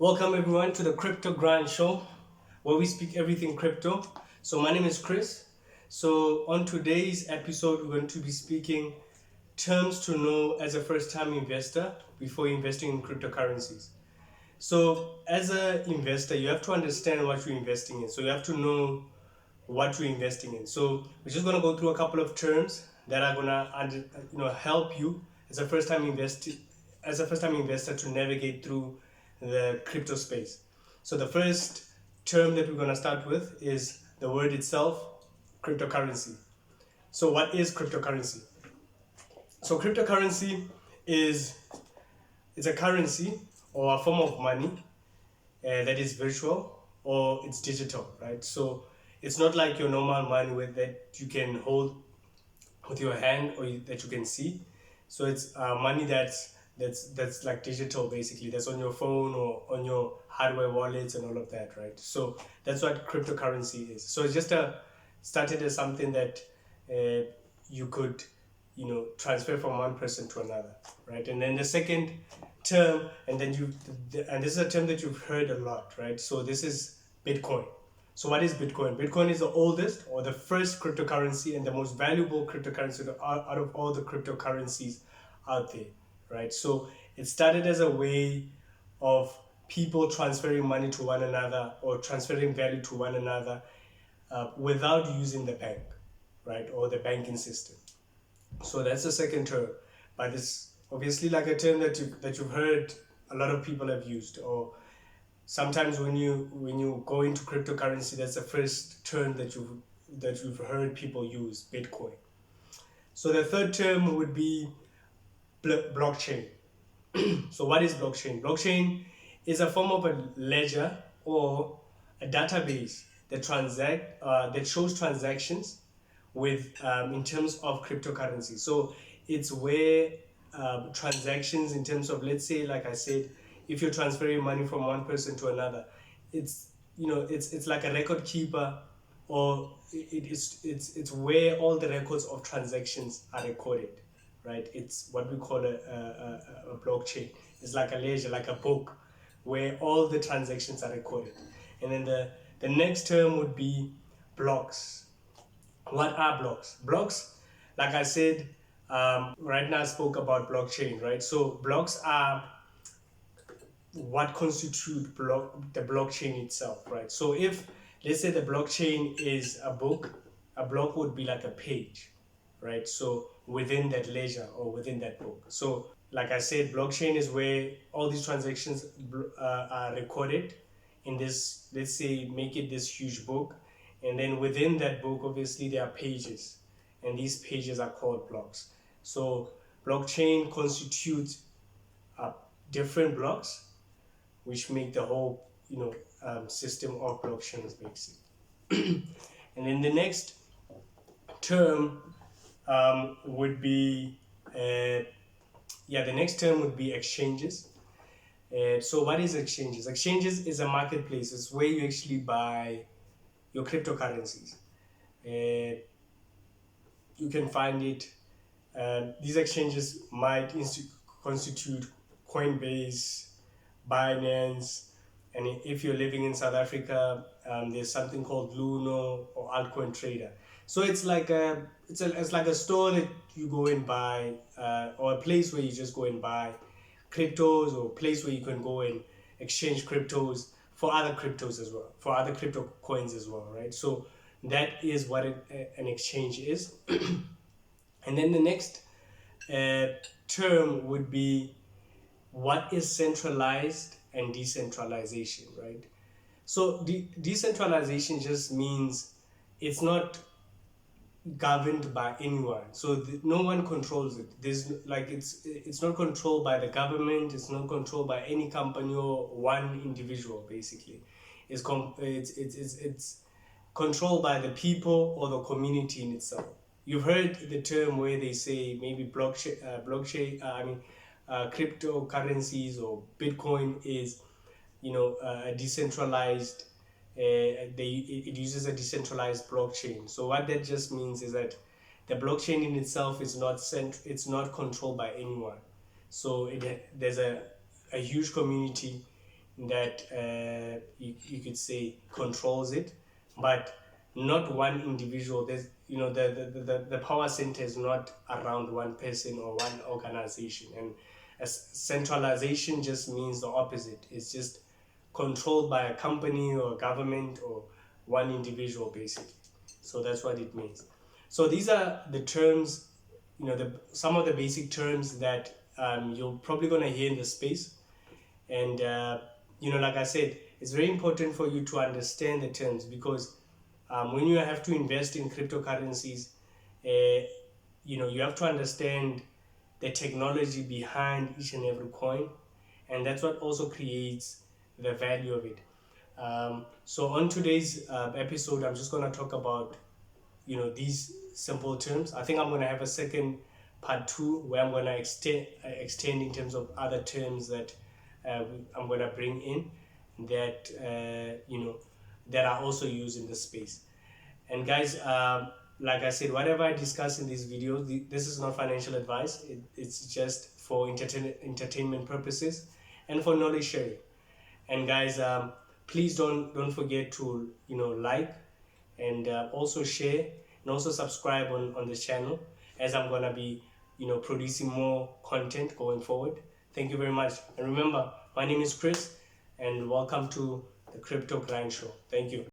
Welcome everyone to the Crypto Grind Show, where we speak everything crypto. So my name is Chris. So on today's episode, we're going to be speaking terms to know as a first-time investor before investing in cryptocurrencies. So as an investor, you have to understand what you're investing in. So you have to know what you're investing in. So we're just going to go through a couple of terms that are going to help you as a first-time investor to navigate through the crypto space. So the first term that we're going to start with is the word itself, cryptocurrency. So what is cryptocurrency? So cryptocurrency is a currency or a form of money that is virtual or it's digital, right? So it's not like your normal money that you can hold with your hand or that you can see. So it's money that's like digital, basically, that's on your phone or on your hardware wallets and all of that, right? So that's what cryptocurrency is. So it's just started as something that you could transfer from one person to another, right? And then the second term, and this is a term that you've heard a lot, right? So this is Bitcoin. So what is Bitcoin? Bitcoin is the oldest or the first cryptocurrency and the most valuable cryptocurrency out of all the cryptocurrencies out there, right? So it started as a way of people transferring money to one another or transferring value to one another without using the bank, right, or the banking system. So that's the second term, but it's obviously like a term that you've heard a lot of people have used, or sometimes when you go into cryptocurrency, that's the first term that you've heard people use, Bitcoin. So the third term would be blockchain. So what is blockchain? Blockchain is a form of a ledger or a database that shows transactions with in terms of cryptocurrency. So it's where transactions in terms of, let's say, like I said, if you're transferring money from one person to another, it's like a record keeper, or it's where all the records of transactions are recorded, right? It's what we call a blockchain. It's like a ledger, like a book, where all the transactions are recorded. And then the next term would be blocks. What are blocks? Blocks, like I said, right now I spoke about blockchain, right? So blocks are what constitute the blockchain itself, right? So if, let's say, the blockchain is a book, a block would be like a page, right? So within that ledger or within that book. So like I said, blockchain is where all these transactions are recorded in this, let's say, make it this huge book. And then within that book, obviously, there are pages, and these pages are called blocks. So blockchain constitutes different blocks, which make the whole system of blockchains, basically. And then the next term would be exchanges. So what is exchanges? Exchanges is a marketplace. It's where you actually buy your cryptocurrencies. You can find it. These exchanges might constitute Coinbase, Binance, and if you're living in South Africa, there's something called Luno or Altcoin Trader. So it's like it's like a store that you go and buy, or a place where you just go and buy cryptos, or a place where you can go and exchange cryptos for other cryptos as well, for other crypto coins as well, right? So that is what an exchange is. And then the next term would be what is centralized and decentralization, right? So decentralization just means it's not governed by anyone, so no one controls it. It's not controlled by the government, it's not controlled by any company or one individual. Basically, it's controlled by the people or the community in itself. You've heard the term where they say maybe cryptocurrencies or Bitcoin is a decentralized. It uses a decentralized blockchain. So what that just means is that the blockchain in itself is it's not controlled by anyone. So there's a huge community that you could say controls it, but not one individual. There's, you know, the power center is not around one person or one organization. And as centralization just means the opposite. It's just controlled by a company or government or one individual, basically. So that's what it means. So these are the terms, you know, some of the basic terms that you're probably going to hear in the space. And you know, like I said, it's very important for you to understand the terms, because when you have to invest in cryptocurrencies, you know, you have to understand the technology behind each and every coin, and that's what also creates the value of it. So on today's episode, I'm just going to talk about, you know, these simple terms. I think I'm going to have a second part 2 where I'm going to extend in terms of other terms that I'm going to bring in that you know, that are also used in the space. And guys, like I said, whatever I discuss in this video, this is not financial advice. It's just for entertainment purposes and for knowledge sharing. And guys, please don't forget to, you know, like and also share and also subscribe on the channel, as I'm gonna be, you know, producing more content going forward. Thank you very much. And remember, my name is Chris, and welcome to the Crypto Grind Show. Thank you.